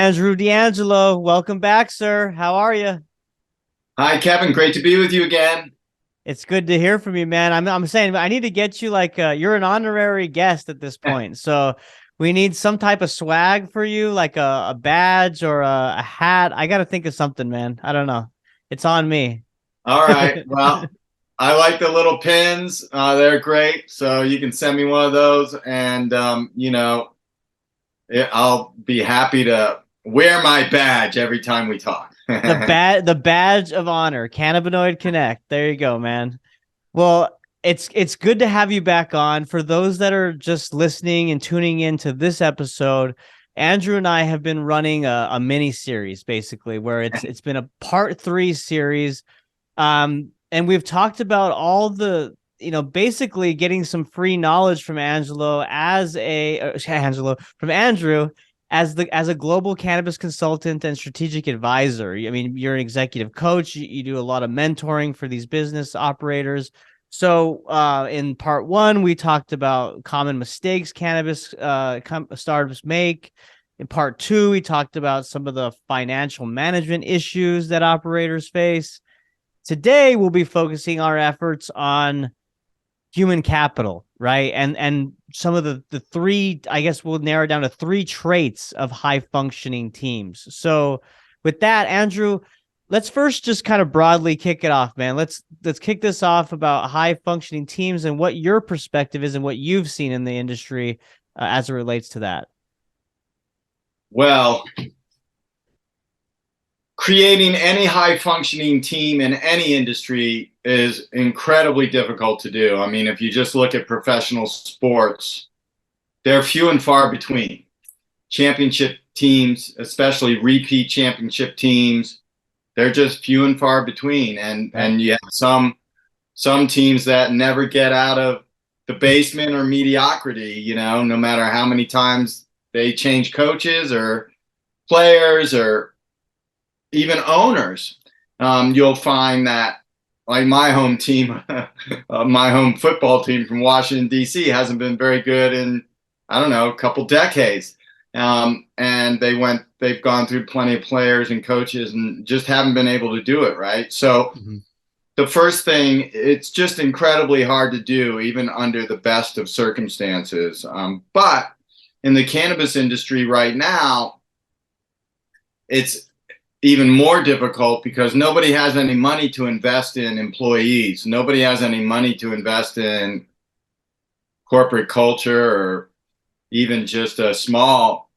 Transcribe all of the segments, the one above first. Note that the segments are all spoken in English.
Andrew DeAngelo, welcome back, sir. How are you? Hi, Kevin. Great to be with you again. It's good to hear from you, man. I'm saying I need to get you you're an honorary guest at this point. So we need some type of swag for you, like a badge or a hat. I got to think of something, man. I don't know. It's on me. All right. Well, I like the little pins. They're great. So you can send me one of those, and I'll be happy to wear my badge every time we talk. The badge of honor, Cannabinoid Connect. There you go, man. Well, it's good to have you back on. For those that are just listening and tuning into this episode, Andrew and I have been running a mini series basically where it's been a part 3 series. And we've talked about all the, basically getting some free knowledge from Angelo as a Angelo from Andrew as a global cannabis consultant and strategic advisor. I mean, you're an executive coach. You do a lot of mentoring for these business operators. So in part 1, we talked about common mistakes cannabis startups make. In part 2, we talked about some of the financial management issues that operators face. Today, we'll be focusing our efforts on human capital, right? And some of the three, I guess we'll narrow down to 3 traits of high functioning teams. So with that, Andrew, let's first just kind of broadly kick it off, man. Let's kick this off about high functioning teams and what your perspective is and what you've seen in the industry as it relates to that. Well, creating any high functioning team in any industry is incredibly difficult to do. I mean, if you just look at professional sports, they're few and far between. Championship teams, especially repeat championship teams, they're just few and far between. And you have some teams that never get out of the basement or mediocrity, no matter how many times they change coaches or players or even owners. You'll find that, like my home team, my home football team from Washington, D.C. hasn't been very good in, I don't know, a couple decades. And they've gone through plenty of players and coaches and just haven't been able to do it, right? So the first thing, it's just incredibly hard to do, even under the best of circumstances. But in the cannabis industry right now, it's even more difficult because nobody has any money to invest in employees. Nobody has any money to invest in corporate culture, or even just a small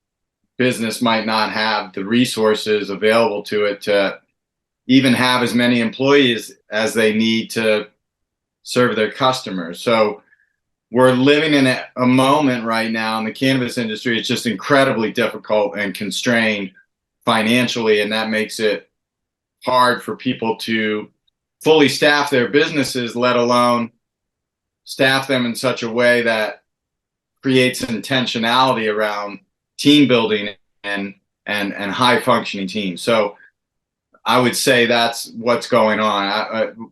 business might not have the resources available to it to even have as many employees as they need to serve their customers. So we're living in a moment right now in the cannabis industry. It's just incredibly difficult and constrained financially, and that makes it hard for people to fully staff their businesses, let alone staff them in such a way that creates intentionality around team building and high functioning teams. So I would say that's what's going on.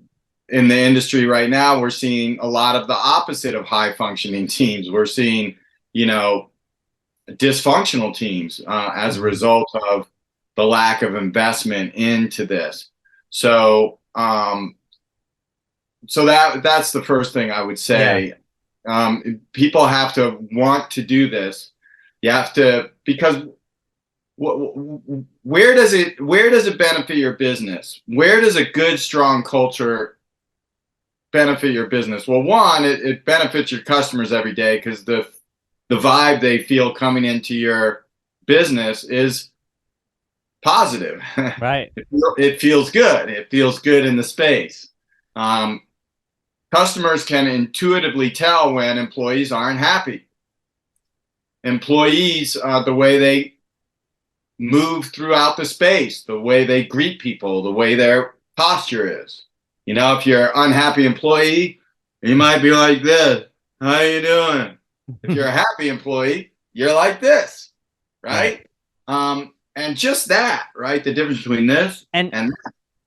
In the industry right now, we're seeing a lot of the opposite of high functioning teams. We're seeing, dysfunctional teams as a result of the lack of investment into this. So, that's the first thing I would say. Yeah. People have to want to do this. You have to, because where does it benefit your business? Where does a good, strong culture benefit your business? Well, one, it benefits your customers every day because the vibe they feel coming into your business is positive. Right. It feels good. It feels good in the space. Customers can intuitively tell when employees aren't happy. Employees, the way they move throughout the space, the way they greet people, the way their posture is. If you're an unhappy employee, you might be like this. How you doing? If you're a happy employee, you're like this, right? And just that, right? The difference between this and that.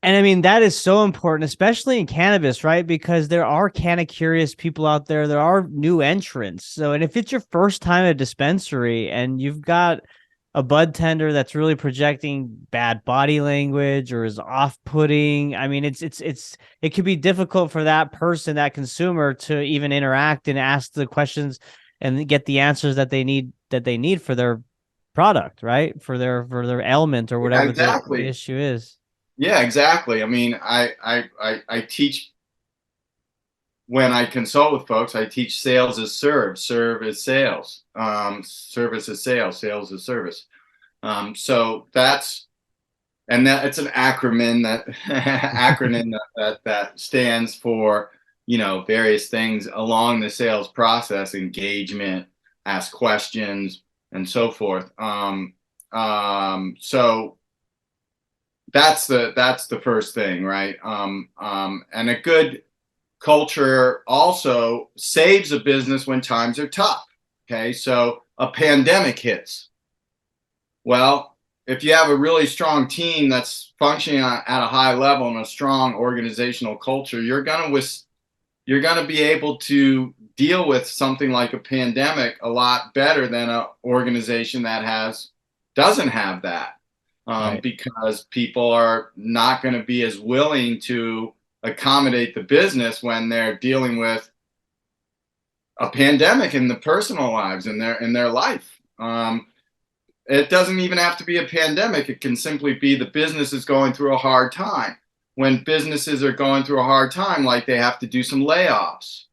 And I mean, that is so important, especially in cannabis, right? Because there are canna curious people out there. There are new entrants. So, and if it's your first time at a dispensary and you've got a bud tender that's really projecting bad body language or is off-putting. I mean, it could be difficult for that person, that consumer, to even interact and ask the questions and get the answers that they need for their product, right? For their ailment or Yeah, whatever the exactly. issue is. Yeah, exactly. I mean, I teach when I consult with folks. I teach sales as serve is sales, service is sales, sales is service. So that's and that it's an acronym that that stands for, various things along the sales process: engagement, ask questions, and so forth. So that's the first thing, right? And a good culture also saves a business when times are tough. Okay, so a pandemic hits. Well, if you have a really strong team that's functioning at a high level and a strong organizational culture, you're gonna be able to deal with something like a pandemic a lot better than an organization that doesn't have that, Right. because people are not going to be as willing to accommodate the business when they're dealing with a pandemic in the personal lives in their life. It doesn't even have to be a pandemic. It can simply be the business is going through a hard time. When businesses are going through a hard time, like they have to do some layoffs.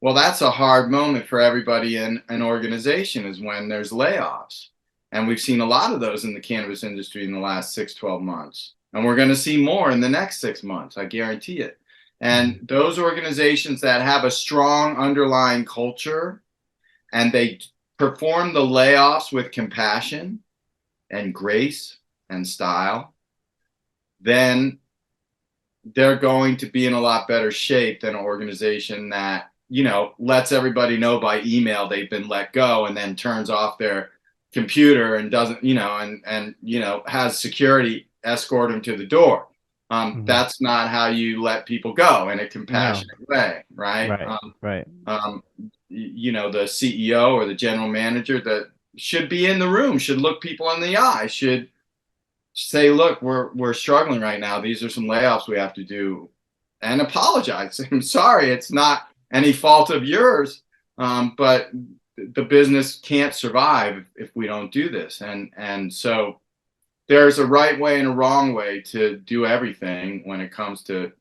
Well, that's a hard moment for everybody in an organization, is when there's layoffs. And we've seen a lot of those in the cannabis industry in the last 6, 12 months. And we're going to see more in the next 6 months. I guarantee it. And Mhm. those organizations that have a strong underlying culture and they perform the layoffs with compassion and grace and style, then they're going to be in a lot better shape than an organization that, lets everybody know by email they've been let go and then turns off their computer and doesn't, has security escort them to the door. Mhm. That's not how you let people go in a No. compassionate way, right? Right. Right. The CEO or the general manager that should be in the room should look people in the eye, should say, look, we're struggling right now. These are some layoffs we have to do, and apologize. I'm sorry, it's not any fault of yours, but the business can't survive if we don't do this. And so there's a right way and a wrong way to do everything when it comes to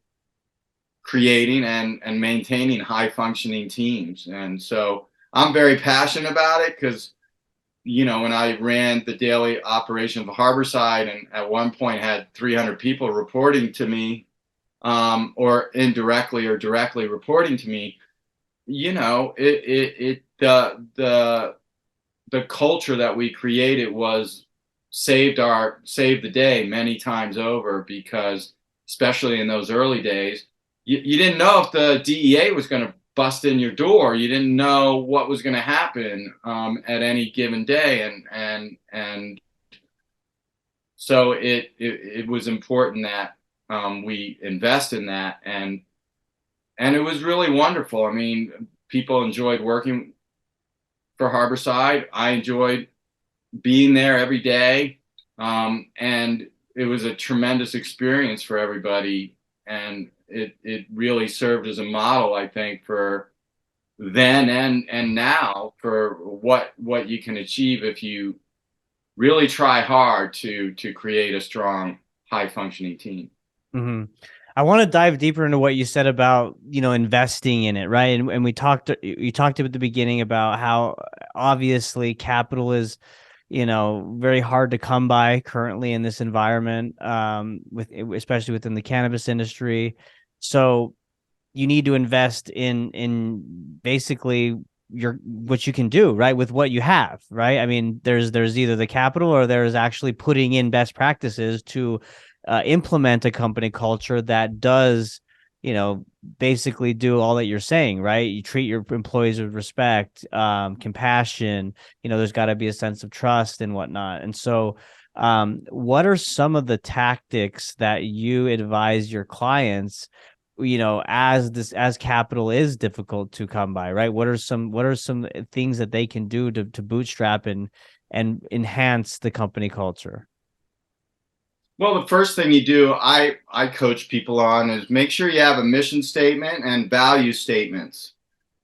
creating and maintaining high functioning teams. And so I'm very passionate about it because, when I ran the daily operation of Harborside and at one point had 300 people reporting to me, or indirectly or directly reporting to me, the culture that we created was saved the day many times over, because especially in those early days, you didn't know if the DEA was going to bust in your door. You didn't know what was going to happen, at any given day, and so it was important that, we invest in that, and it was really wonderful. I mean, people enjoyed working for Harborside. I enjoyed being there every day, and it was a tremendous experience for everybody. And it really served as a model, I think, for then and now, for what you can achieve if you really try hard to create a strong, high functioning team. Hmm. I want to dive deeper into what you said about, investing in it, right? And you talked at the beginning about how obviously capital is, very hard to come by currently in this environment, especially within the cannabis industry. So you need to invest in basically what you can do, right, with what you have, right? I mean, there's either the capital or there's actually putting in best practices to implement a company culture that does, basically do all that you're saying, right? You treat your employees with respect, compassion. There's got to be a sense of trust and whatnot. And so what are some of the tactics that you advise your clients, as capital is difficult to come by, right? What are some things that they can do to bootstrap and enhance the company culture? Well, the first thing you do, I coach people on, is make sure you have a mission statement and value statements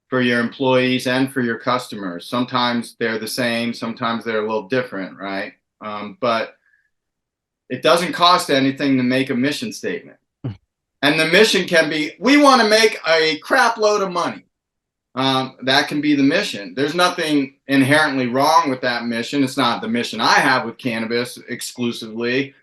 for your employees and for your customers. Sometimes they're the same, sometimes they're a little different, right? But it doesn't cost anything to make a mission statement. And the mission can be, we want to make a crap load of money. That can be the mission. There's nothing inherently wrong with that mission. It's not the mission I have with cannabis exclusively.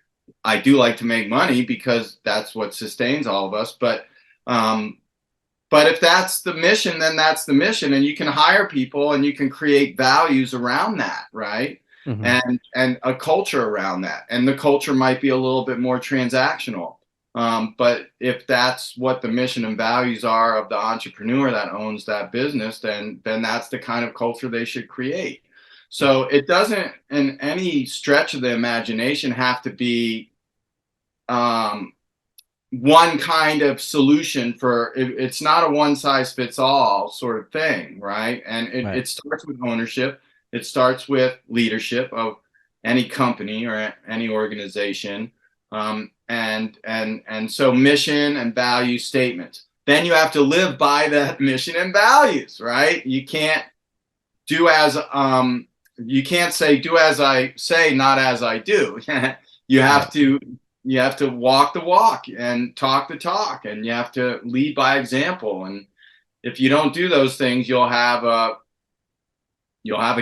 I do like to make money because that's what sustains all of us. But if that's the mission, then that's the mission, and you can hire people and you can create values around that, right? Mm-hmm. And a culture around that, and the culture might be a little bit more transactional. But if that's what the mission and values are of the entrepreneur that owns that business, then that's the kind of culture they should create. So it doesn't, in any stretch of the imagination, have to be one kind of solution for it. It's not a one size fits all sort of thing, right? And it starts with ownership. It starts with leadership of any company or any organization. And so mission and value statements. Then you have to live by that mission and values, right? You can't do as you can't say do as I say, not as I do. You have to walk the walk and talk the talk, and you have to lead by example. And if you don't do those things, you'll have a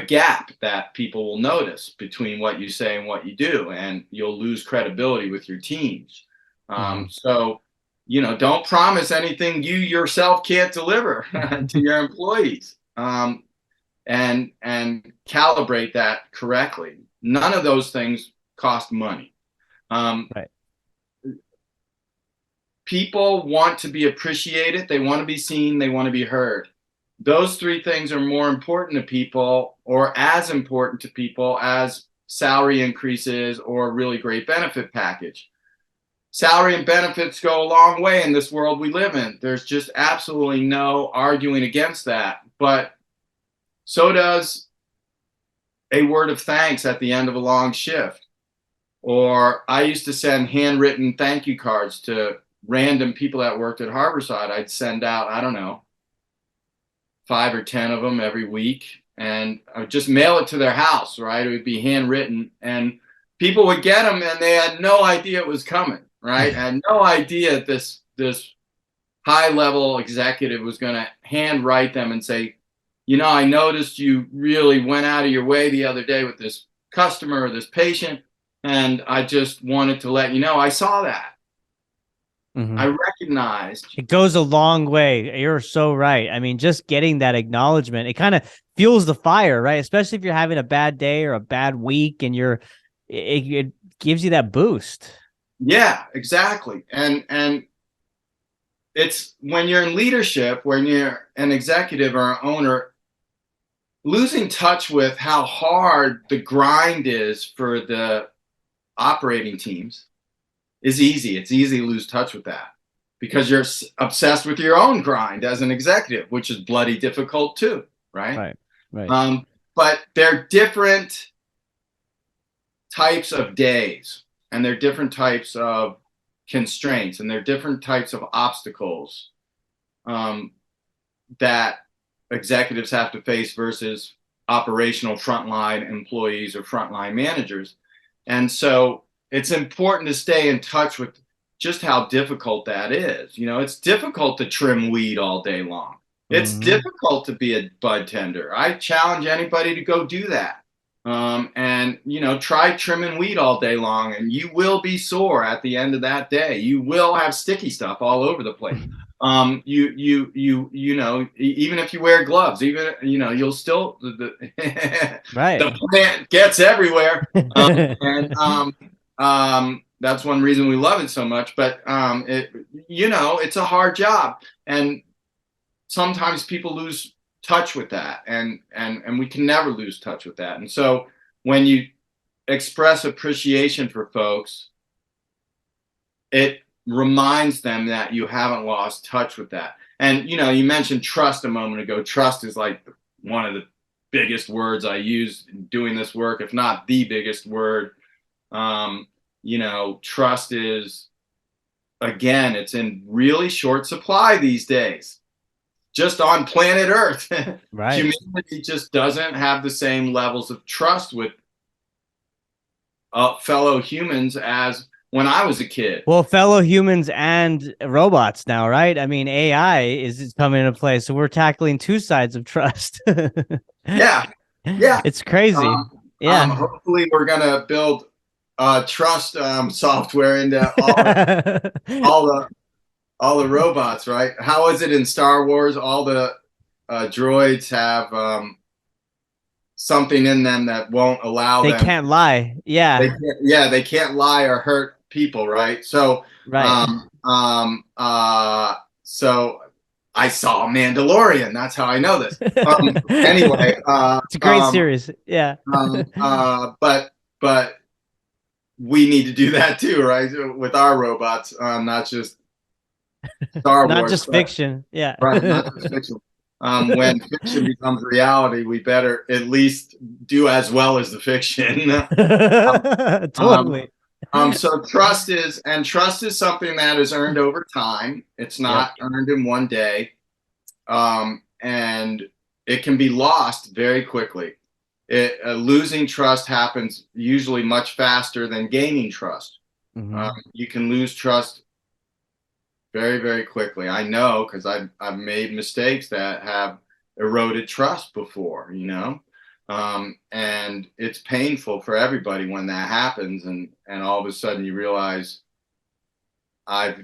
gap that people will notice between what you say and what you do, and you'll lose credibility with your teams. So, don't promise anything you yourself can't deliver to your employees, and calibrate that correctly. None of those things cost money. People want to be appreciated. They want to be seen. They want to be heard. Those three things are more important to people, or as important to people, as salary increases or a really great benefit package. Salary and benefits go a long way in this world we live in. There's just absolutely no arguing against that. But so does a word of thanks at the end of a long shift. Or I used to send handwritten thank you cards to random people that worked at Harborside. I'd send out, I don't know, 5 or 10 of them every week, and I would just mail it to their house, right? It would be handwritten, and people would get them, and they had no idea it was coming, right? Had no idea this high-level executive was going to handwrite them and say, I noticed you really went out of your way the other day with this customer or this patient, and I just wanted to let you know I saw that. Mm-hmm. I recognized. It goes a long way. You're so right. I mean, just getting that acknowledgement, it kind of fuels the fire, right? Especially if you're having a bad day or a bad week, and it gives you that boost. Yeah, exactly. And it's when you're in leadership, when you're an executive or an owner, losing touch with how hard the grind is for the operating teams is easy. It's easy to lose touch with that because you're obsessed with your own grind as an executive, which is bloody difficult too, right? Right. But they're different types of days, and they're different types of constraints, and they're different types of obstacles that executives have to face versus operational frontline employees or frontline managers. And so it's important to stay in touch with just how difficult that is. It's difficult to trim weed all day long. It's difficult to be a bud tender. I challenge anybody to go do that. And try trimming weed all day long, and you will be sore at the end of that day. You will have sticky stuff all over the place. Even if you wear gloves, you'll still Right. The plant gets everywhere. That's one reason we love it so much. But it's a hard job, and sometimes people lose touch with that, and we can never lose touch with that. And so when you express appreciation for folks, it reminds them that you haven't lost touch with that. And you mentioned trust a moment ago. Trust is like one of the biggest words I use doing this work, if not the biggest word. You know, trust is, again, it's in really short supply these days, just on planet Earth. Right. Humanity just doesn't have the same levels of trust with fellow humans as when I was a kid. Well, fellow humans and robots now, right? I mean, AI is coming into play, so we're tackling two sides of trust. Yeah, yeah. It's crazy. Yeah. Hopefully, we're gonna build trust software into all the all the robots, right? How is it in Star Wars? All the droids have something in them that won't allow They them. can't lie. Yeah. They can't lie or hurt people, right? So, Right. so I saw Mandalorian. That's how I know this. Anyway, It's a great series. Yeah. but we need to do that too, right? With our robots, not just Star Not Wars, just fiction. Yeah. right? Not just fiction. When fiction becomes reality, we better at least do as well as the fiction. Totally. So trust is something that is earned over time. It's not earned in one day, and it can be lost very quickly. Losing trust happens usually much faster than gaining trust. You can lose trust very, very quickly. I know, because I've made mistakes that have eroded trust before, you know. And it's painful for everybody when that happens, and all of a sudden you realize I'm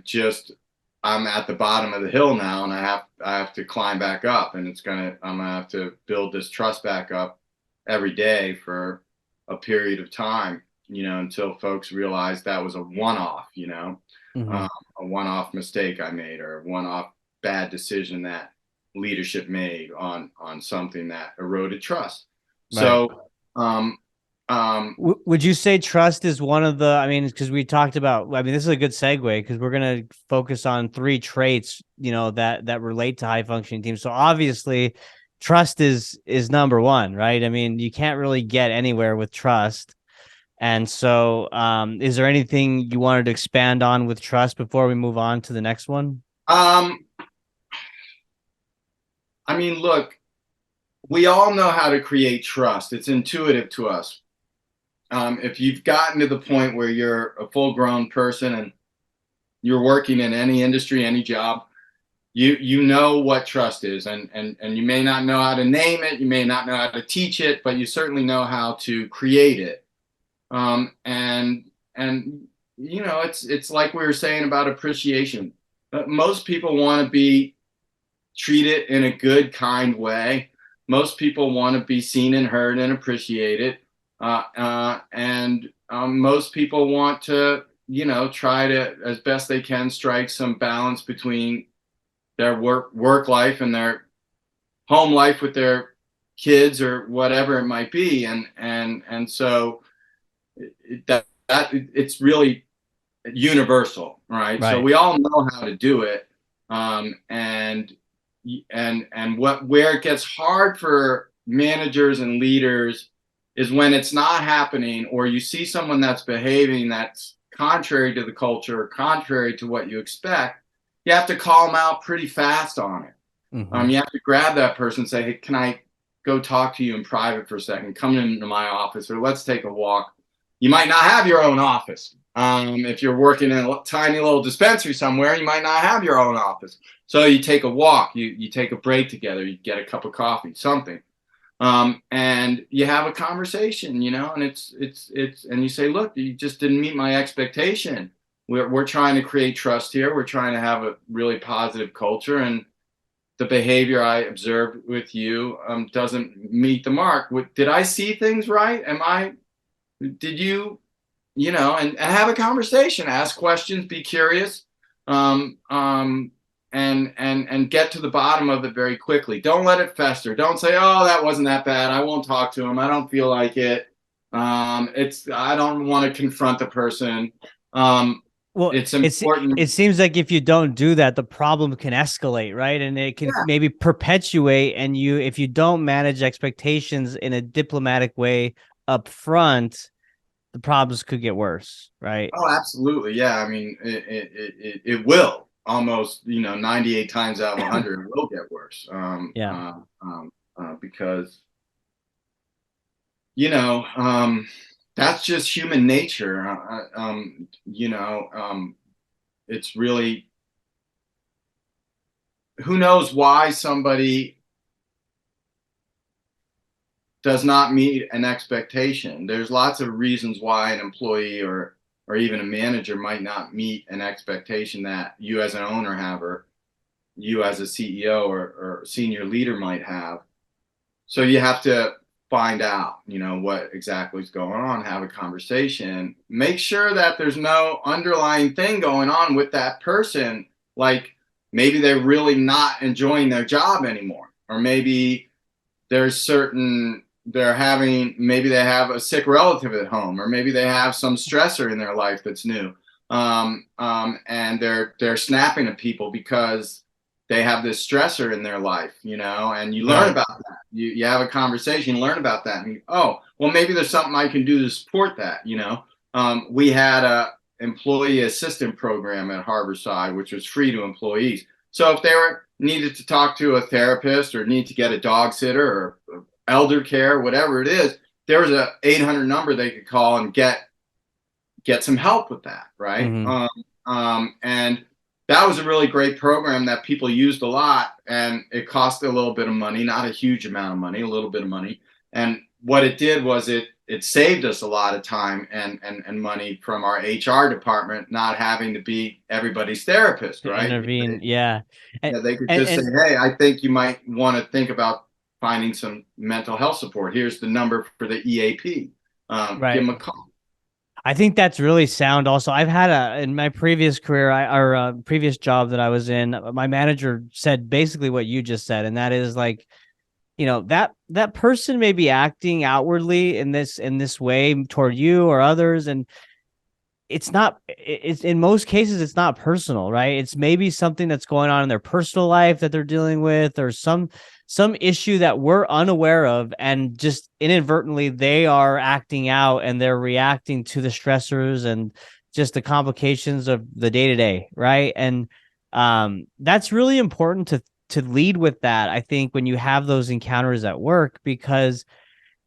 at the bottom of the hill now, and I have to climb back up, and I'm gonna have to build this trust back up every day for a period of time, you know, until folks realize that was a one-off, you know. A one-off mistake I made, or a one-off bad decision that leadership made on something that eroded trust. Right. So, would you say trust is one of the, I mean, because we talked about, I mean, this is a good segue because we're going to focus on 3 traits, you know, that relate to high functioning teams. So obviously trust is number one, right? I mean, you can't really get anywhere with trust. And so, is there anything you wanted to expand on with trust before we move on to the next one? I mean, look, we all know how to create trust. It's intuitive to us. If you've gotten to the point where you're a full-grown person and you're working in any industry, any job, you know what trust is, and you may not know how to name it, you may not know how to teach it, but you certainly know how to create it. And you know, it's like we were saying about appreciation. Most people want to be treated in a good, kind way. Most people want to be seen and heard and appreciated. And most people want to, you know, try to, as best they can, strike some balance between their work life and their home life with their kids or whatever it might be. And so it's really universal, right? So we all know how to do it. And where it gets hard for managers and leaders is when it's not happening, or you see someone that's behaving that's contrary to the culture, or contrary to what you expect. You have to call them out pretty fast on it. You have to grab that person and say, hey, can I go talk to you in private for a second? Come into my office, or let's take a walk. You might not have your own office. If you're working in a tiny little dispensary somewhere, you might not have your own office. So you take a walk, you take a break together, you get a cup of coffee, something. And you have a conversation, you know, and it's and you say, look, you just didn't meet my expectation. We're trying to create trust here. We're trying to have a really positive culture, and the behavior I observed with you doesn't meet the mark. Did I see things right? Did you, you know, and have a conversation, ask questions, be curious, and get to the bottom of it very quickly. Don't let it fester. Don't say, oh, that wasn't that bad, I won't talk to him, I don't feel like it. I don't want to confront the person. Well, It's important. it seems like if you don't do that, the problem can escalate, right? And it can Yeah. maybe perpetuate. And if you don't manage expectations in a diplomatic way up front, the problems could get worse, right? Oh, absolutely. Yeah. I mean, it will almost, 98 times out of 100, it will get worse. Yeah. Because, you know, that's just human nature. It's really, who knows why somebody does not meet an expectation. There's lots of reasons why an employee or even a manager might not meet an expectation that you as an owner have, or you as a CEO or senior leader might have. So you have to find out, what exactly is going on, have a conversation, make sure that there's no underlying thing going on with that person. Like maybe they're really not enjoying their job anymore, or maybe there's certain maybe they have a sick relative at home, or maybe they have some stressor in their life that's new, and they're snapping at people because they have this stressor in their life, and you learn Right. about that. You have a conversation, learn about that, and oh, well, maybe there's something I can do to support that. We had a employee assistant program at Harborside, which was free to employees. So if they needed to talk to a therapist, or need to get a dog sitter, or elder care, whatever it is, there was a 800 number they could call and get some help with that, right? Mm-hmm. And that was a really great program that people used a lot, and it cost a little bit of money, not a huge amount of money, a little bit of money. And what it did was it saved us a lot of time and money from our HR department not having to be everybody's therapist, To right? intervene. Yeah. And, Yeah, they could just say, and hey, I think you might want to think about finding some mental health support. Here's the number for the EAP. Give right. them a call. I think that's really sound. Also, I've had in my previous career, previous job that I was in, my manager said basically what you just said, and that is like, that person may be acting outwardly in this way toward you or others, and it's in most cases it's not personal, right? It's maybe something that's going on in their personal life that they're dealing with, or some issue that we're unaware of, and just inadvertently they are acting out and they're reacting to the stressors and just the complications of the day-to-day, right? And that's really important to lead with that, I think, when you have those encounters at work, because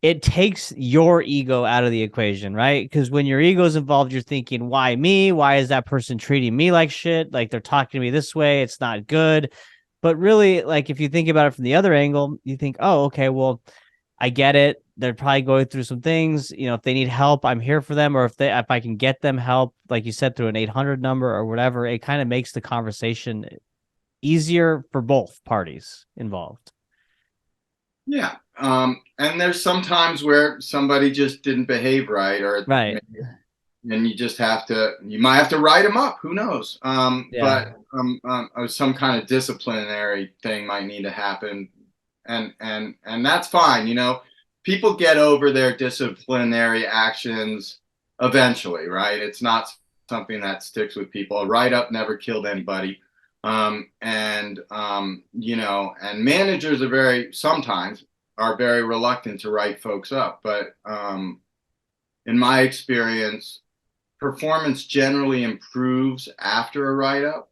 it takes your ego out of the equation, right? Because when your ego is involved, you're thinking, why me? Why is that person treating me like shit? Like they're talking to me this way. It's not good. But really, like if you think about it from the other angle, you think, oh, okay, well, I get it. They're probably going through some things. If they need help, I'm here for them. Or if I can get them help, like you said, through an 800 number or whatever, it kind of makes the conversation easier for both parties involved. Yeah. And there's some times where somebody just didn't behave right, Right. and you might have to write them up. Who knows? Yeah. But some kind of disciplinary thing might need to happen, and that's fine. People get over their disciplinary actions eventually, right? It's not something that sticks with people. A write up never killed anybody. And managers sometimes are very reluctant to write folks up, but in my experience, performance generally improves after a write up.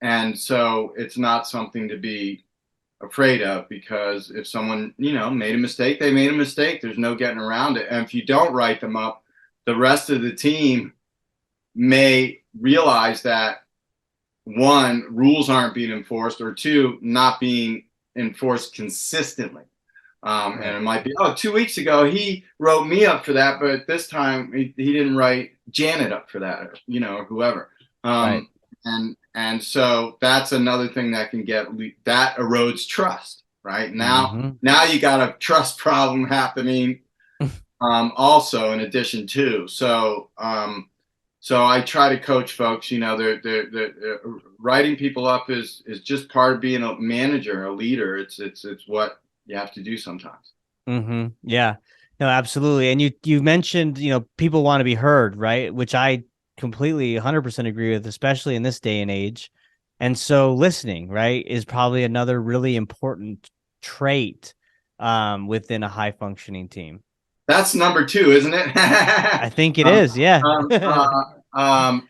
And so it's not something to be afraid of, because if someone, made a mistake, they made a mistake. There's no getting around it. And if you don't write them up, the rest of the team may realize that, one, rules aren't being enforced, or two, not being enforced consistently. And it might be, 2 weeks ago, he wrote me up for that, but this time he didn't write Janet up for that, or whoever. Right. And so that's another thing that that erodes trust, right? Mm-hmm. Now you got a trust problem happening, also in addition to. So I try to coach folks. They're writing people up is just part of being a manager, a leader. It's what you have to do sometimes. Mm-hmm. Yeah. No, absolutely. And you mentioned, people want to be heard, right? Which I completely 100% agree with, especially in this day and age. And so listening, right, is probably another really important trait within a high functioning team. That's number two, isn't it? I think it um, is, yeah. um, um,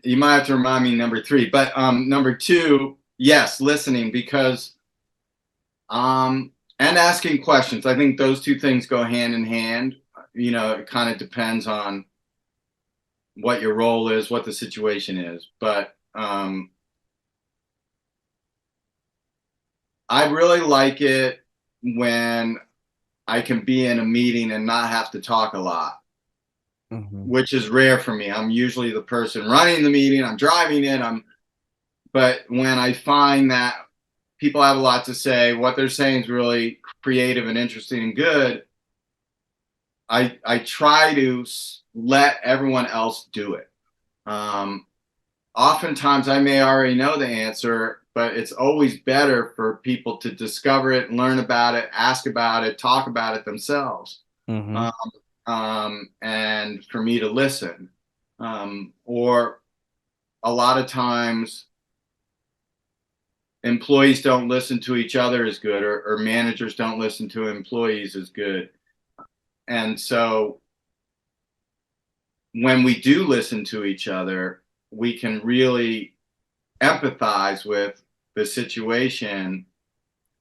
you might have to remind me number three, but number two, yes, listening, because and asking questions. I think those two things go hand in hand. It kind of depends on what your role is, what the situation is, but I really like it when I can be in a meeting and not have to talk a lot, Mhm. which is rare for me. I'm usually the person running the meeting, I'm driving it, but when I find that people have a lot to say, what they're saying is really creative and interesting and good, I try to let everyone else do it. Um, Oftentimes I may already know the answer, but it's always better for people to discover it, learn about it, ask about it, talk about it themselves, Mhm. um, and for me to listen. Or a lot of times employees don't listen to each other as good, or managers don't listen to employees as good. And so when we do listen to each other, we can really empathize with the situation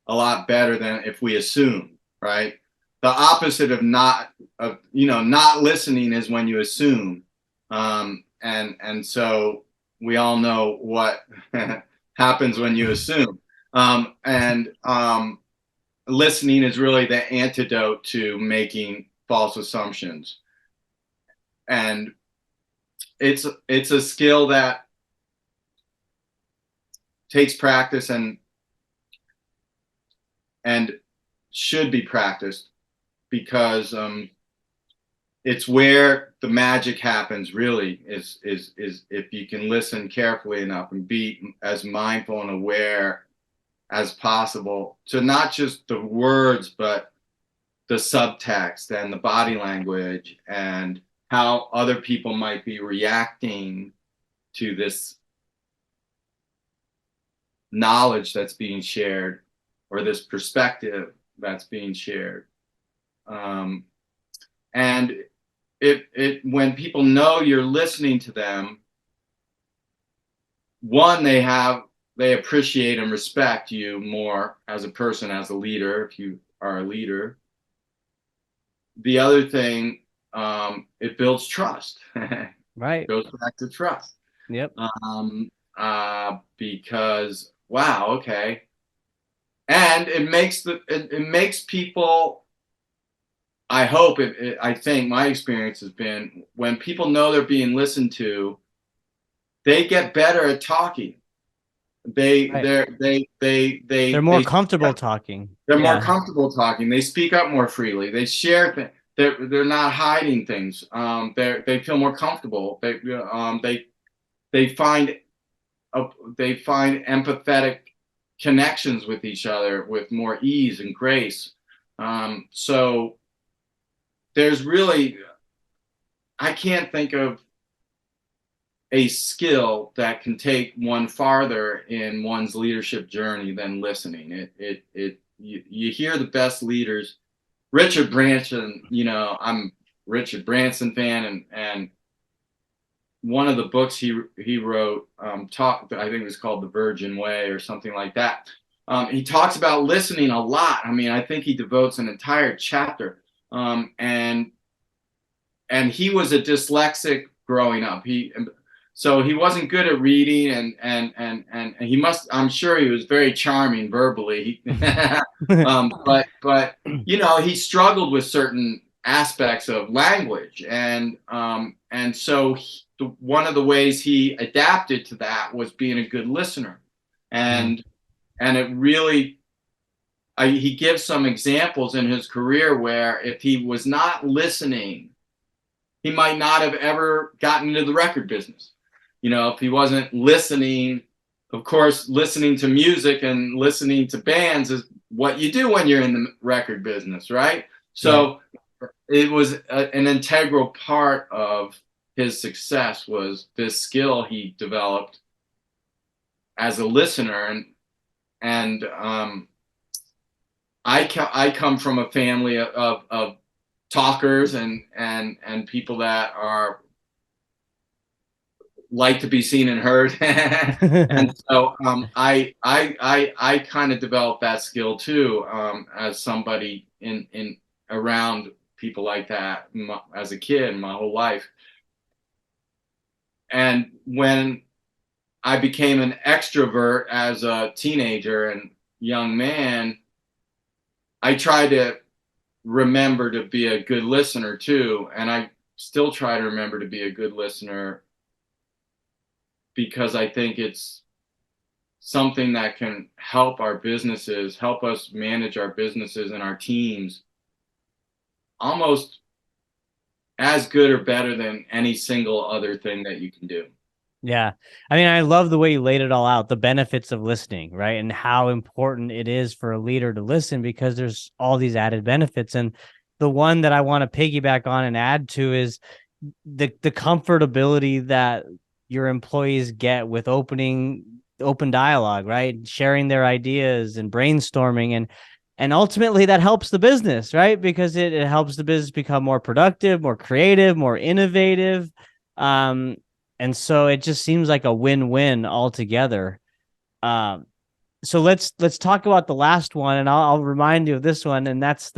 a lot better than if we assume, right? The opposite of not listening is when you assume. And so we all know what happens when you assume. And listening is really the antidote to making false assumptions. And it's a skill that takes practice and should be practiced, because it's where the magic happens. Really, is if you can listen carefully enough and be as mindful and aware as possible to not just the words, but the subtext and the body language and how other people might be reacting to this knowledge that's being shared, or this perspective that's being shared. Um, and it when people know you're listening to them, one, they appreciate and respect you more as a person, as a leader, if you are a leader. The other thing, it builds trust. Right. Goes back to trust. Yep. Because wow, okay, and it makes people. I hope I think my experience has been, when people know they're being listened to, they get better at talking. They Right. They're more they comfortable talking. they're more Yeah. comfortable talking. They speak up more freely. They share things. They're not hiding things. They feel more comfortable. They find they find empathetic connections with each other with more ease and grace. So there's really, I can't think of a skill that can take one farther in one's leadership journey than listening. You hear the best leaders. Richard Branson, I'm Richard Branson fan, and one of the books he wrote, I think it was called The Virgin Way or something like that. He talks about listening a lot. I mean, I think he devotes an entire chapter. And he was a dyslexic growing up. So he wasn't good at reading, and I'm sure he was very charming verbally. But he struggled with certain aspects of language, and so one of the ways he adapted to that was being a good listener. And it really, he gives some examples in his career where if he was not listening, he might not have ever gotten into the record business. If he wasn't listening. Of course, listening to music and listening to bands is what you do when you're in the record business, right? So, it was an integral part of his success was this skill he developed as a listener. And I come from a family of talkers and people that are like to be seen and heard. And so I kind of developed that skill too, as somebody in around people like that as a kid my whole life. And when I became an extrovert as a teenager and young man, I tried to remember to be a good listener too. And I still try to remember to be a good listener, because I think it's something that can help our businesses, help us manage our businesses and our teams almost as good or better than any single other thing that you can do. Yeah. I mean, I love the way you laid it all out, the benefits of listening, right? And how important it is for a leader to listen, because there's all these added benefits. And the one that I want to piggyback on and add to is the comfortability that your employees get with open dialogue, right? Sharing their ideas and brainstorming, and ultimately that helps the business, right? Because it helps the business become more productive, more creative, more innovative. And so it just seems like a win-win altogether. Um, so let's talk about the last one, and I'll remind you of this one, and that's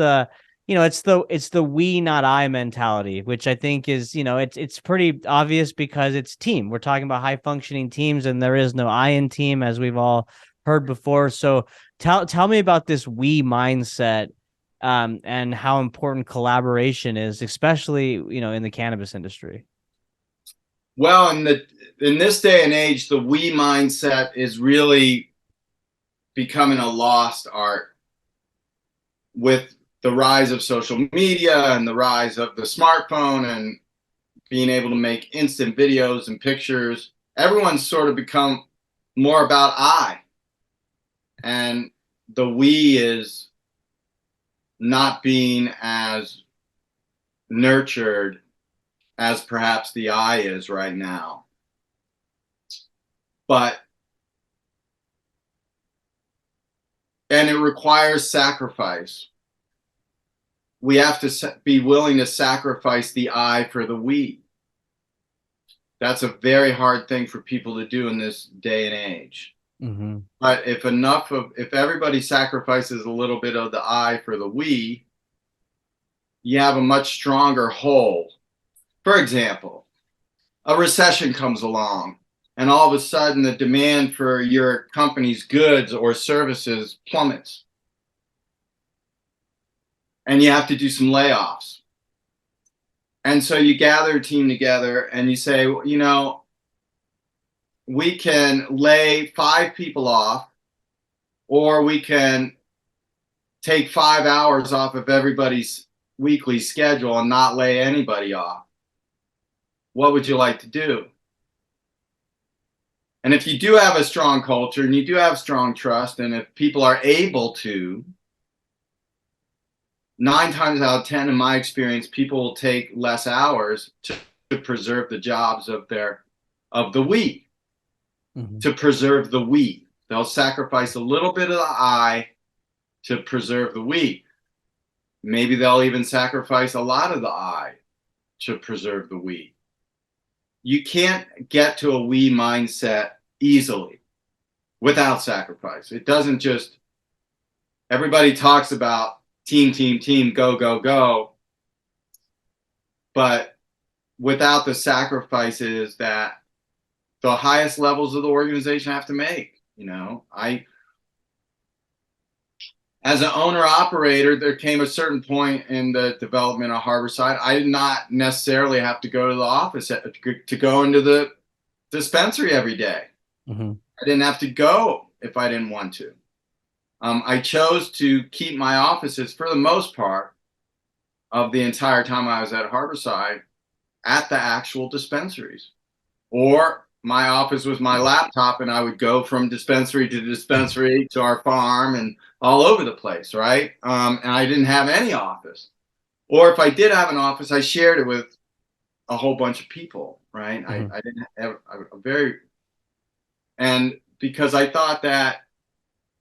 it's the we not I mentality, which I think is, it's pretty obvious because it's team. We're talking about high functioning teams, and there is no I in team, as we've all heard before. So tell me about this we mindset, and how important collaboration is, especially in the cannabis industry. Well, in this day and age, the we mindset is really becoming a lost art with the rise of social media and the rise of the smartphone and being able to make instant videos and pictures. Everyone's sort of become more about I, and the we is not being as nurtured as perhaps the I is right now. And it requires sacrifice. We have to be willing to sacrifice the I for the we. That's a very hard thing for people to do in this day and age. Mm-hmm. But if everybody sacrifices a little bit of the I for the we, you have a much stronger whole. For example, a recession comes along, and all of a sudden the demand for your company's goods or services plummets, and you have to do some layoffs. And so you gather a team together and you say, we can lay 5 people off, or we can take 5 hours off of everybody's weekly schedule and not lay anybody off. What would you like to do? And if you do have a strong culture and you do have strong trust, and if people are able to, 9 times out of 10, in my experience, people will take less hours to preserve the jobs of the we, Mm-hmm. to preserve the we. They'll sacrifice a little bit of the I to preserve the we. Maybe they'll even sacrifice a lot of the I to preserve the we. You can't get to a we mindset easily without sacrifice. It doesn't just, everybody talks about team, go, go, go. But without the sacrifices that the highest levels of the organization have to make, as an owner operator, there came a certain point in the development of Harborside. I did not necessarily have to go to the office to go into the dispensary every day. Mm-hmm. I didn't have to go if I didn't want to. I chose to keep my offices, for the most part of the entire time I was at Harborside, at the actual dispensaries. Or my office was my laptop, and I would go from dispensary to dispensary to our farm and all over the place, right? And I didn't have any office. Or if I did have an office, I shared it with a whole bunch of people, right? Mhm. I didn't have a very, and because I thought that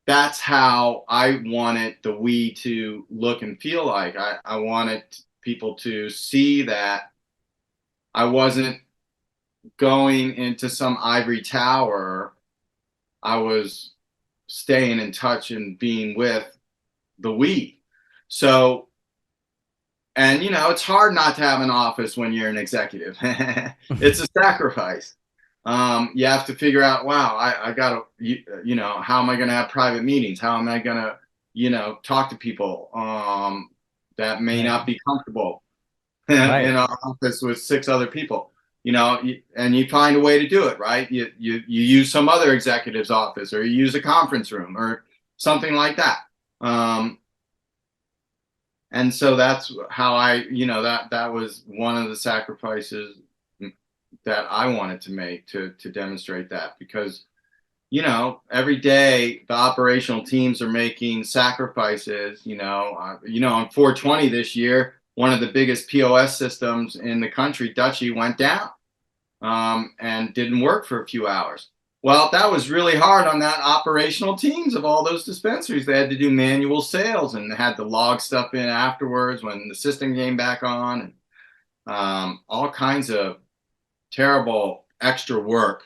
that's how I wanted the we to look and feel like. I wanted people to see that I wasn't going into some ivory tower. I was staying in touch and being with the we. So, and it's hard not to have an office when you're an executive. It's a sacrifice. You have to figure out, wow, I gotta, how am I going to have private meetings? How am I going to, talk to people that may Right. not be comfortable in Right. an office with 6 other people? And you find a way to do it, right? You use some other executive's office, or you use a conference room, or something like that. And so that's how that was one of the sacrifices that I wanted to make to demonstrate that, because every day the operational teams are making sacrifices. On 420 this year, one of the biggest POS systems in the country, Dutchy, went down, and didn't work for a few hours. Well, that was really hard on that operational teams of all those dispensaries. They had to do manual sales and had to log stuff in afterwards when the system came back on, and all kinds of terrible extra work.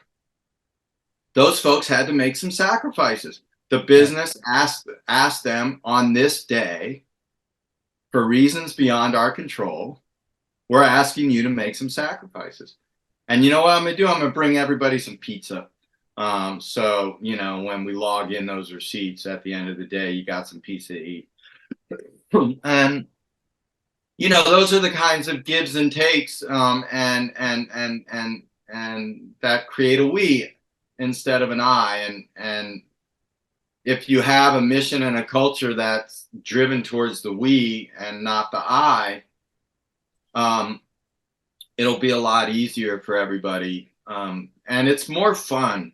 Those folks had to make some sacrifices. The Right. business asked them on this day, for reasons beyond our control, we're asking you to make some sacrifices. And you know what I'm going to do? I'm going to bring everybody some pizza. So, when we log in those receipts at the end of the day, you got some pizza to eat. And, those are the kinds of gives and takes, and that create a we instead of an I. And if you have a mission and a culture that's driven towards the we and not the I, um, it'll be a lot easier for everybody. And it's more fun,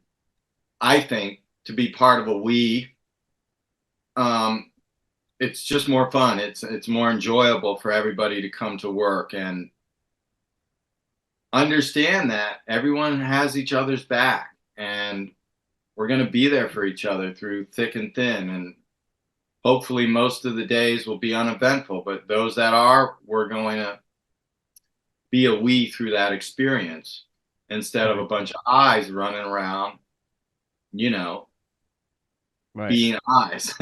I think, to be part of a we. Um, it's just more fun. It's more enjoyable for everybody to come to work and understand that everyone has each other's back, and we're going to be there for each other through thick and thin. And hopefully most of the days will be uneventful, but those that are, we're going to be a we through that experience instead of a Right. bunch of eyes running around, you know, Right. being eyes.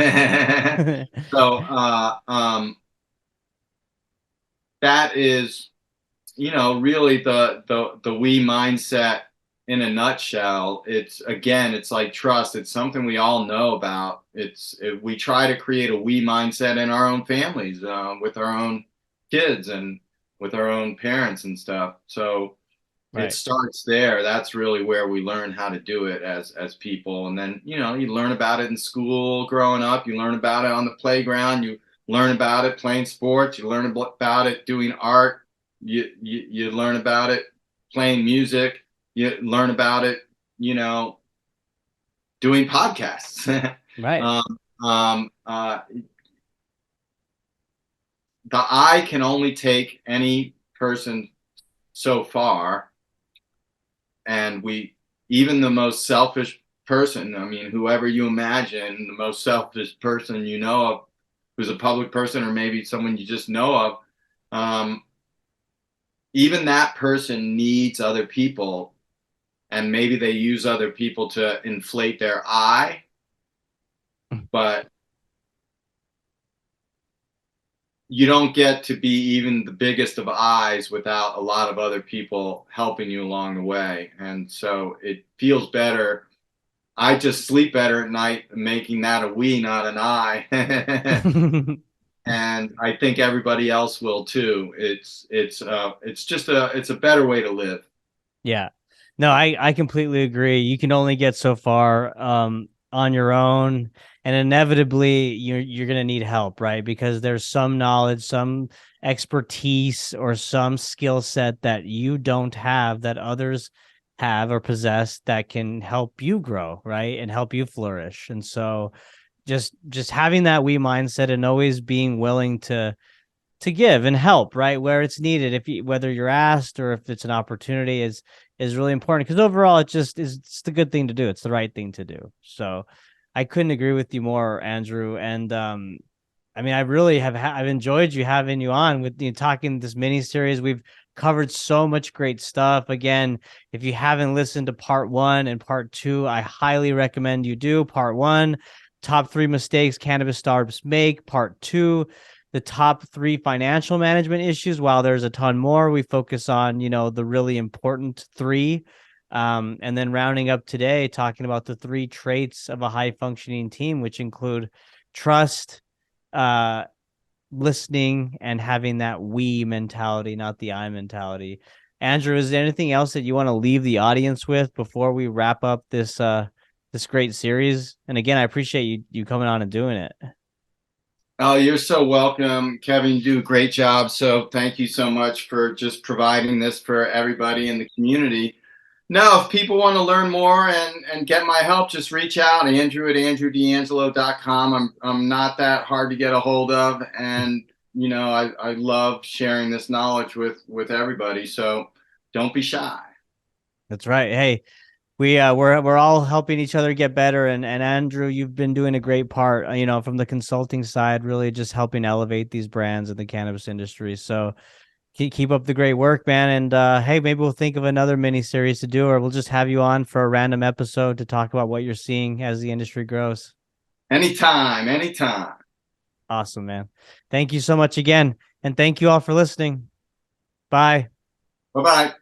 So that is, really the we mindset in a nutshell. It's like trust. It's something we all know about. We try to create a we mindset in our own families, with our own kids and with our own parents and stuff. So it Right. starts there. That's really where we learn how to do it as people. And then, you learn about it in school growing up. You learn about it on the playground. You learn about it playing sports. You learn about it doing art. You learn about it playing music. You learn about it, you know, doing podcasts. Right. um, um, uh, the eye can only take any person so far, and even the most selfish person, I mean, whoever you imagine the most selfish person you know of, who's a public person or maybe someone you just know of, even that person needs other people, and maybe they use other people to inflate their I, but you don't get to be even the biggest of eyes without a lot of other people helping you along the way. And so it feels better. I just sleep better at night making that a we, not an I. And I think everybody else will too. It's a better way to live. Yeah. No, I completely agree. You can only get so far on your own, and inevitably you're going to need help, right? Because there's some knowledge, some expertise, or some skill set that you don't have that others have or possess that can help you grow, right? And help you flourish. And so just having that we mindset and always being willing give and help right where it's needed. If you, whether you're asked or if it's an opportunity, is really important, because overall it just is, it's the good thing to do. It's the right thing to do. So I couldn't agree with you more, Andrew. And I mean, I really have I've enjoyed having you on with talking this mini series. We've covered so much great stuff. Again, if you haven't listened to part 1 and part 2, I highly recommend you do. Part 1, top 3 mistakes cannabis startups make. Part 2, the top 3 financial management issues. While there's a ton more, we focus on, the really important 3. And then rounding up today, talking about the 3 traits of a high functioning team, which include trust, listening, and having that we mentality, not the I mentality. Andrew, is there anything else that you want to leave the audience with before we wrap up this great series? And again, I appreciate you coming on and doing it. Oh, you're so welcome, Kevin. You do a great job. So thank you so much for just providing this for everybody in the community. No, if people want to learn more and get my help, just reach out, Andrew at andrewdeangelo.com. I'm not that hard to get a hold of. And, I love sharing this knowledge with everybody. So don't be shy. That's right. Hey, we're all helping each other get better. And Andrew, you've been doing a great part, from the consulting side, really just helping elevate these brands in the cannabis industry. So keep up the great work, man. And hey, maybe we'll think of another mini series to do, or we'll just have you on for a random episode to talk about what you're seeing as the industry grows. Anytime, anytime. Awesome, man. Thank you so much again. And thank you all for listening. Bye. Bye-bye.